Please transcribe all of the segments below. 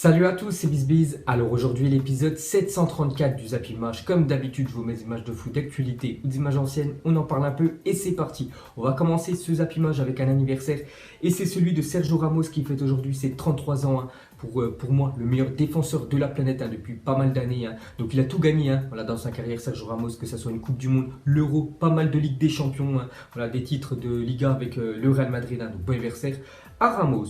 Salut à tous, c'est BizBiz. Alors aujourd'hui l'épisode 734 du Zappy Match. Comme d'habitude, je vous mets des images de foot d'actualité ou des images anciennes. On en parle un peu et c'est parti. On va commencer ce Zappy Match avec un anniversaire et c'est celui de Sergio Ramos qui fête aujourd'hui ses 33 ans. Pour moi, le meilleur défenseur de la planète depuis pas mal d'années. Donc il a tout gagné voilà, dans sa carrière, Sergio Ramos, que ce soit une Coupe du Monde, l'Euro, pas mal de Ligue des Champions, voilà, des titres de Liga avec le Real Madrid. Donc bon anniversaire à Ramos.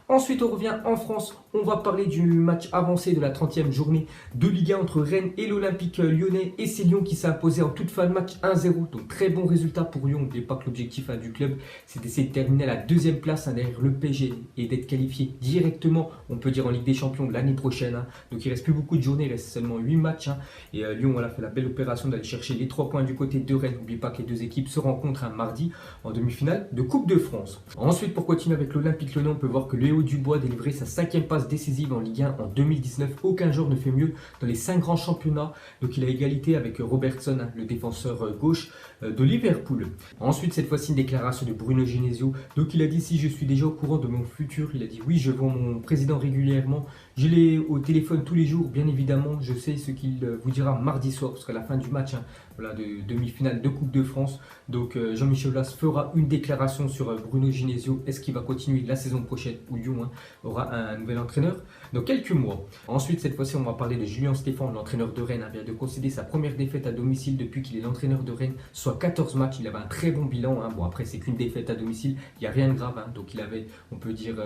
Ensuite, on revient en France. On va parler du match avancé de la 30e journée de Ligue 1 entre Rennes et l'Olympique lyonnais. Et c'est Lyon qui s'est imposé en toute fin de match 1-0. Donc très bon résultat pour Lyon. N'oubliez pas que l'objectif du club, c'est d'essayer de terminer à la deuxième place derrière le PSG et d'être qualifié directement, on peut dire, en Ligue des Champions de l'année prochaine. Donc il ne reste plus beaucoup de journées, il reste seulement 8 matchs. Et Lyon a fait la belle opération d'aller chercher les 3 points du côté de Rennes. N'oubliez pas que les deux équipes se rencontrent un mardi en demi-finale de Coupe de France. Ensuite, pour continuer avec l'Olympique lyonnais, on peut voir que Léo Dubois a délivré sa 5e passe décisive en Ligue 1 en 2019. Aucun joueur ne fait mieux dans les 5 grands championnats. Donc il a égalité avec Robertson, le défenseur gauche de Liverpool. Ensuite, cette fois-ci, une déclaration de Bruno Genesio. Donc il a dit: si je suis déjà au courant de mon futur, il a dit oui, je vois mon président régulièrement. Je l'ai au téléphone tous les jours, bien évidemment. Je sais ce qu'il vous dira mardi soir, parce qu'à la fin du match, voilà, de demi-finale de Coupe de France. Donc Jean-Michel Aulas fera une déclaration sur Bruno Genesio. Est-ce qu'il va continuer la saison prochaine où Lyon aura un nouvel entraîneur dans quelques mois? Ensuite, cette fois-ci, on va parler de Julien Stéphan, l'entraîneur de Rennes, vient de concéder sa première défaite à domicile depuis qu'il est l'entraîneur de Rennes, soit 14 matchs. Il avait un très bon bilan. Bon, après, c'est qu'une défaite à domicile, il n'y a rien de grave. Donc il avait, on peut dire,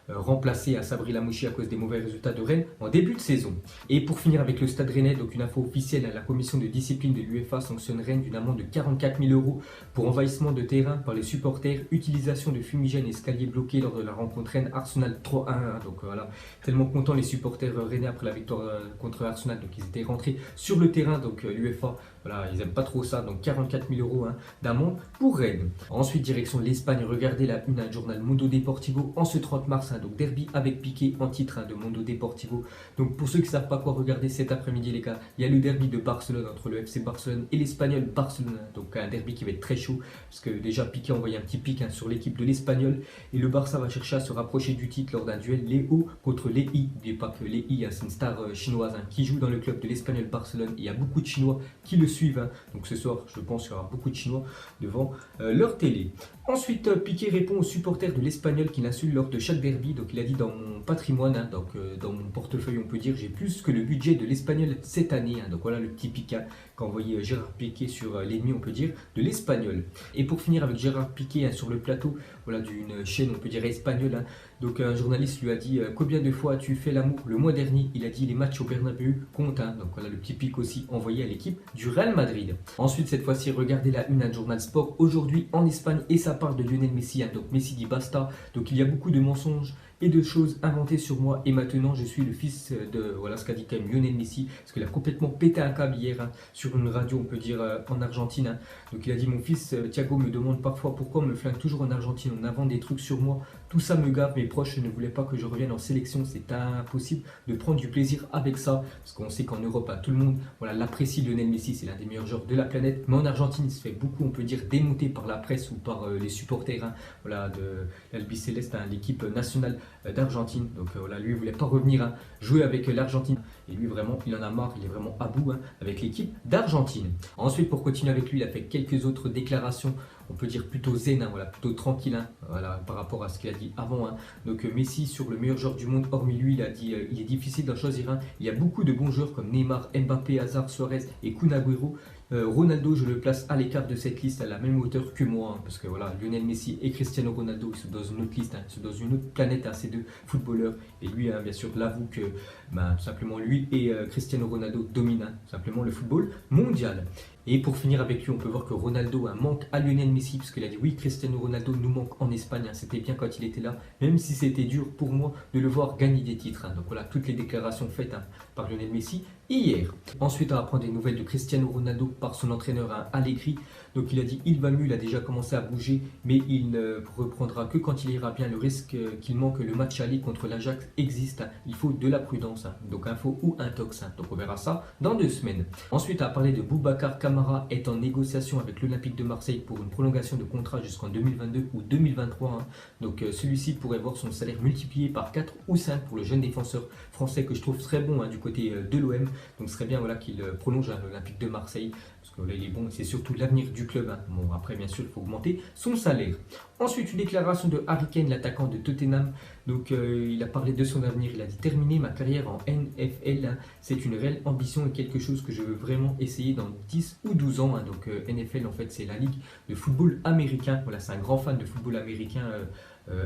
remplacé à Sabri Lamouchi à cause des mauvais résultats de Rennes en début de saison. Et pour finir avec le Stade Rennais, donc une info officielle, la commission de discipline de l'UEFA sanctionne Rennes d'une amende de 44 000 € pour envahissement de terrain par les supporters, utilisation de fumigènes et escaliers bloqués lors de la rencontre Rennes-Arsenal 3-1. Donc voilà, tellement contents les supporters rennais après la victoire contre Arsenal, donc ils étaient rentrés sur le terrain. Donc l'UEFA, voilà, ils n'aiment pas trop ça, donc 44 000 € d'amende pour Rennes. Ensuite, direction de l'Espagne, regardez la une, journal Mundo Deportivo en ce 30 mars, donc derby avec Piqué en titre de Mundo Deportivo. Donc pour ceux qui ne savent pas quoi regarder cet après-midi, les gars, il y a le derby de Barcelone entre le FC Barcelone et l'Espagnol Barcelone. Donc un derby qui va être très chaud, parce que déjà Piqué a envoyé un petit pic sur l'équipe de l'Espagnol, et le Barça va chercher à se rapprocher du titre lors d'un duel Léo contre Léi. N'oubliez pas que Léi, c'est une star chinoise qui joue dans le club de l'Espagnol Barcelone. Il y a beaucoup de Chinois qui le suivent. Donc ce soir, je pense qu'il y aura beaucoup de Chinois devant leur télé. Ensuite, Piqué répond aux supporters de l'Espagnol qui l'insultent lors de chaque derby. Donc il a dit: dans mon patrimoine, donc dans mon portefeuille, on peut dire, j'ai plus que le budget de l'Espagnol cette année. Donc voilà le petit pic qu'a envoyé Gérard Piqué sur l'ennemi, on peut dire, de l'Espagnol. Et pour finir avec Gérard Piqué sur le plateau, voilà, d'une chaîne, on peut dire, espagnole. Donc un journaliste lui a dit: combien de fois as-tu fait l'amour le mois dernier? Il a dit: les matchs au Bernabéu comptent. Donc voilà le petit pic aussi envoyé à l'équipe du Real Madrid. Ensuite, cette fois-ci, regardez la une, journal sport aujourd'hui en Espagne, et ça parle de Lionel Messi. Donc Messi dit basta. Donc il y a beaucoup de mensonges et de choses inventées sur moi, et maintenant je suis le fils de, voilà ce qu'a dit quand même Lionel Messi, parce qu'il a complètement pété un câble hier sur une radio, on peut dire, en Argentine. Donc il a dit: mon fils Thiago me demande parfois pourquoi on me flingue toujours en Argentine, on invente des trucs sur moi, tout ça me gave, mes proches ne voulaient pas que je revienne en sélection, c'est impossible de prendre du plaisir avec ça, parce qu'on sait qu'en Europe, tout le monde, voilà, l'apprécie. Lionel Messi, c'est l'un des meilleurs joueurs de la planète, mais en Argentine il se fait beaucoup, on peut dire, démonter par la presse ou par les supporters voilà, de l'Albiceleste, l'équipe nationale d'Argentine. Donc voilà, lui il voulait pas revenir jouer avec l'Argentine, et lui vraiment il en a marre, il est vraiment à bout avec l'équipe d'Argentine. Ensuite, pour continuer avec lui, il a fait quelques autres déclarations, on peut dire plutôt zen, voilà, plutôt tranquille, voilà, par rapport à ce qu'il a dit avant. Donc Messi, sur le meilleur joueur du monde, hormis lui, il a dit il est difficile d'en choisir un. Il y a beaucoup de bons joueurs comme Neymar, Mbappé, Hazard, Suarez et Kun Agüero. Ronaldo, je le place à l'écart de cette liste, à la même hauteur que moi, parce que voilà, Lionel Messi et Cristiano Ronaldo, ils sont dans une autre liste, ils sont dans une autre planète, ces deux footballeurs. Et lui, bien sûr, l'avoue que tout simplement lui et Cristiano Ronaldo dominent tout simplement le football mondial. Et pour finir avec lui, on peut voir que Ronaldo manque à Lionel Messi, parce qu'il a dit: oui, Cristiano Ronaldo nous manque en Espagne, c'était bien quand il était là, même si c'était dur pour moi de le voir gagner des titres. Donc voilà, toutes les déclarations faites par Lionel Messi hier. Ensuite, on va prendre des nouvelles de Cristiano Ronaldo par son entraîneur Allegri. Donc il a dit: il va mieux, il a déjà commencé à bouger, mais il ne reprendra que quand il ira bien. Le risque qu'il manque le match aller contre l'Ajax existe, il faut de la prudence, donc info ou intox. Donc on verra ça dans 2 semaines. Ensuite, on va parler de Boubacar Kamara, est en négociation avec l'Olympique de Marseille pour une prolongation de contrat jusqu'en 2022 ou 2023. Donc celui-ci pourrait voir son salaire multiplié par 4 ou 5 pour le jeune défenseur français que je trouve très bon du côté de l'OM. Donc ce serait bien qu'il prolonge l'Olympique de Marseille. Parce que là, il est bon, c'est surtout l'avenir du club. Bon, après, bien sûr, il faut augmenter son salaire. Ensuite, une déclaration de Harry Kane, l'attaquant de Tottenham. Donc, il a parlé de son avenir. Il a dit: terminer ma carrière en NFL, c'est une réelle ambition et quelque chose que je veux vraiment essayer dans 10 ou 12 ans. Donc, NFL, en fait, c'est la ligue de football américain. Voilà, c'est un grand fan de football américain.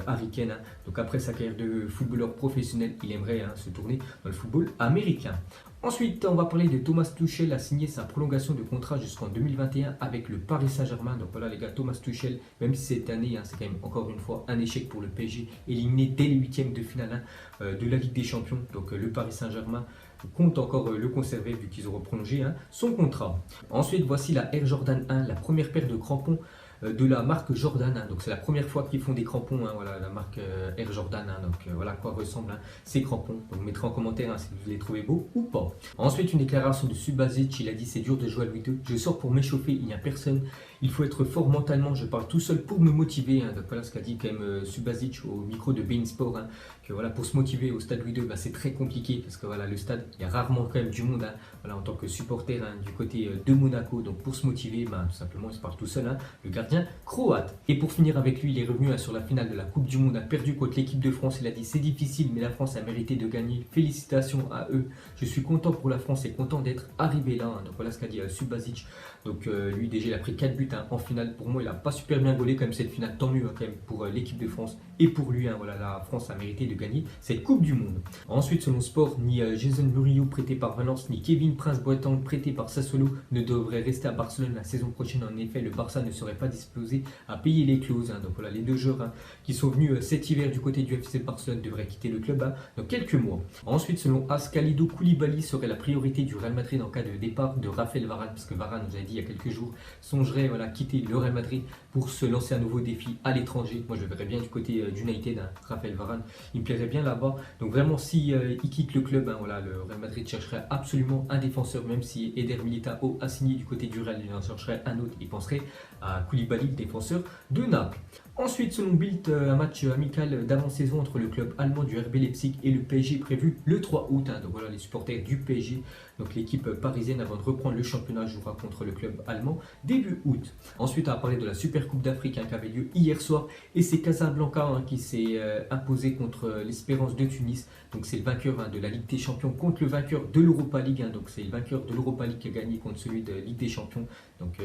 Harry Kane. Donc après sa carrière de footballeur professionnel, il aimerait se tourner dans le football américain. Ensuite, on va parler de Thomas Tuchel, a signé sa prolongation de contrat jusqu'en 2021 avec le Paris Saint-Germain. Donc voilà les gars, Thomas Tuchel, même si cette année, c'est quand même encore une fois un échec pour le PSG, éliminé dès les huitièmes de finale de la Ligue des Champions. Donc le Paris Saint-Germain compte encore le conserver vu qu'ils auront prolongé son contrat. Ensuite, voici la Air Jordan 1, la première paire de crampons de la marque Jordan. Donc c'est la première fois qu'ils font des crampons, voilà la marque Air Jordan. Donc voilà à quoi ressemblent ces crampons. Donc vous mettrez en commentaire si vous les trouvez beaux ou pas. Ensuite, une déclaration de Subasic, il a dit: c'est dur de jouer à Louis II, je sors pour m'échauffer, il n'y a personne, il faut être fort mentalement, je parle tout seul pour me motiver. Donc voilà ce qu'a dit quand même Subasic au micro de beIN Sport, que voilà, pour se motiver au stade Louis II, c'est très compliqué parce que voilà, le stade, il y a rarement quand même du monde voilà, en tant que supporter du côté de Monaco. Donc pour se motiver, tout simplement il se parle tout seul, le gardien croate. Et pour finir avec lui, il est revenu sur la finale de la Coupe du Monde, a perdu contre l'équipe de France. Il a dit: c'est difficile mais la France a mérité de gagner, félicitations à eux, je suis content pour la France et content d'être arrivé là. Donc voilà ce qu'a dit Subasic. Donc lui déjà il a pris 4 buts en finale. Pour moi il n'a pas super bien gaulé quand même cette finale, tant mieux quand même pour l'équipe de France et pour lui. Voilà, la France a mérité de gagner cette Coupe du Monde. Ensuite, selon Sport, ni Jason Murillo prêté par Valence, ni Kevin Prince Boateng prêté par Sassuolo ne devraient rester à Barcelone la saison prochaine. En effet, le Barça ne serait pas disposé à payer les clauses. Donc voilà, les deux joueurs qui sont venus cet hiver du côté du FC Barcelone devraient quitter le club dans quelques mois. Ensuite, selon AS, Kalidou Koulibaly serait la priorité du Real Madrid en cas de départ de Raphaël Varane, parce que Varane, nous avait dit il y a quelques jours, songerait quitter le Real Madrid pour se lancer un nouveau défi à l'étranger. Moi, je le verrais bien du côté d'United, Raphaël Varane, il me plairait bien là-bas. Donc vraiment, si il quitte le club, voilà, le Real Madrid chercherait absolument un défenseur, même si Eder Militao a signé du côté du Real, il en chercherait un autre. Il penserait à Koulibaly, le défenseur de Naples. Ensuite, selon Bild, un match amical d'avant-saison entre le club allemand du RB Leipzig et le PSG prévu le 3 août. Donc voilà, les supporters du PSG, donc l'équipe parisienne, avant de reprendre le championnat, jouera contre le club allemand début août. Ensuite, on va parler de la Super Coupe d'Afrique qui avait lieu hier soir, et c'est Casablanca qui s'est imposé contre l'Espérance de Tunis. Donc c'est le vainqueur de la Ligue des Champions contre le vainqueur de l'Europa League. Donc c'est le vainqueur de l'Europa League qui a gagné contre celui de la Ligue des Champions. Donc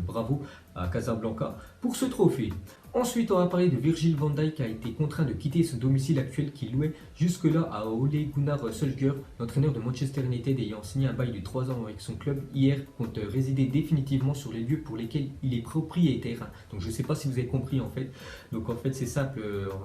bravo à Casablanca pour ce trophée. Ensuite, on va parler de Virgil van Dijk qui a été contraint de quitter son domicile actuel qu'il louait jusque-là à Ole Gunnar Solskjaer, l'entraîneur de Manchester United ayant signé un bail de 3 ans avec son club hier, compte résider définitivement sur les lieux pour lesquels il est propriétaire. Donc je ne sais pas si vous avez compris en fait. Donc en fait c'est simple,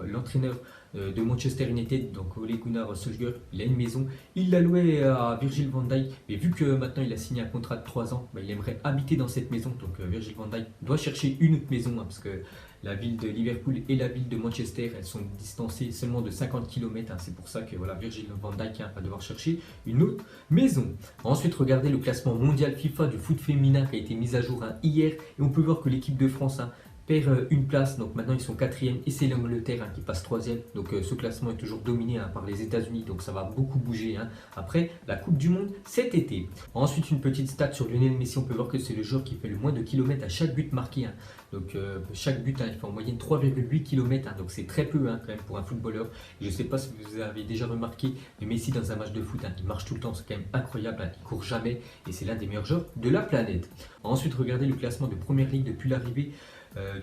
l'entraîneur de Manchester United, donc Ole Gunnar Solskjaer, il a une maison, il l'a loué à Virgil van Dijk, mais vu que maintenant il a signé un contrat de 3 ans, il aimerait habiter dans cette maison. Donc Virgil van Dijk doit chercher une autre maison parce que la ville de Liverpool et la ville de Manchester, elles sont distancées seulement de 50 km. C'est pour ça que voilà, Virgil van Dijk va devoir chercher une autre maison. Ensuite, regardez le classement mondial FIFA du foot féminin qui a été mis à jour hier. Et on peut voir que l'équipe de France perd une place, donc maintenant ils sont 4e et c'est l'Angleterre qui passe 3e. Donc ce classement est toujours dominé par les États-Unis, donc ça va beaucoup bouger après la Coupe du Monde cet été. Ensuite, une petite stat sur Lionel Messi, on peut voir que c'est le joueur qui fait le moins de kilomètres à chaque but marqué. Donc chaque but il fait en moyenne 3,8 km, donc c'est très peu quand même pour un footballeur. Et je ne sais pas si vous avez déjà remarqué, mais Messi dans un match de foot, il marche tout le temps, c'est quand même incroyable, il court jamais et c'est l'un des meilleurs joueurs de la planète. Ensuite, regardez le classement de Première Ligue depuis l'arrivée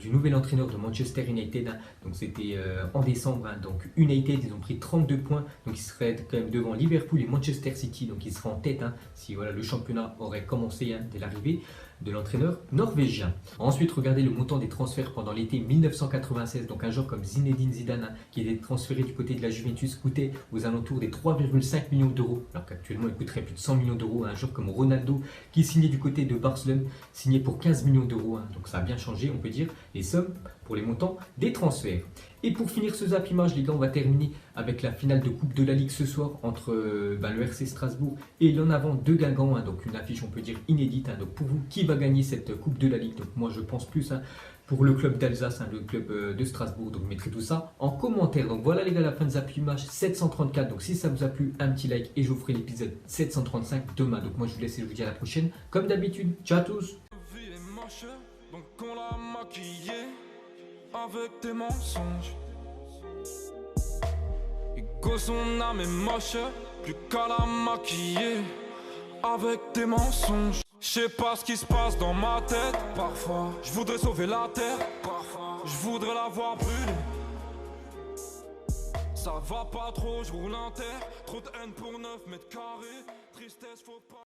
du nouvel entraîneur de Manchester United. Donc c'était en décembre. Donc United, ils ont pris 32 points. Donc ils seraient quand même devant Liverpool et Manchester City. Donc ils seraient en tête si voilà, le championnat aurait commencé dès l'arrivée de l'entraîneur norvégien. Ensuite, regardez le montant des transferts pendant l'été 1996. Donc un joueur comme Zinedine Zidane qui était transféré du côté de la Juventus coûtait aux alentours des 3,5 millions d'euros. Alors qu'actuellement il coûterait plus de 100 millions d'euros. Un joueur comme Ronaldo qui signait du côté de Barcelone, signé pour 15 millions d'euros. Donc ça a bien changé, on peut dire, les sommes pour les montants des transferts. Et pour finir ce Zap Image, les gars, on va terminer avec la finale de Coupe de la Ligue ce soir entre le RC Strasbourg et l'en avant de Guingamp. Donc une affiche, on peut dire, inédite. Donc pour vous, qui va gagner cette Coupe de la Ligue? Donc moi, je pense plus pour le club d'Alsace, hein, le club de Strasbourg. Donc, vous mettrez tout ça en commentaire. Donc, voilà les gars, la fin de Zappy Match 734. Donc, si ça vous a plu, un petit like et je vous ferai l'épisode 735 demain. Donc, moi, je vous laisse et je vous dis à la prochaine. Comme d'habitude, ciao à tous. Donc on l'a maquillé avec des mensonges. Et que son âme est moche, plus qu'à la maquiller avec des mensonges. Je sais pas ce qui se passe dans ma tête. Parfois, je voudrais sauver la terre. Parfois, je voudrais la voir brûler. Ça va pas trop, je roule un terre. Trop de haine pour 9 mètres carrés. Tristesse, faut pas.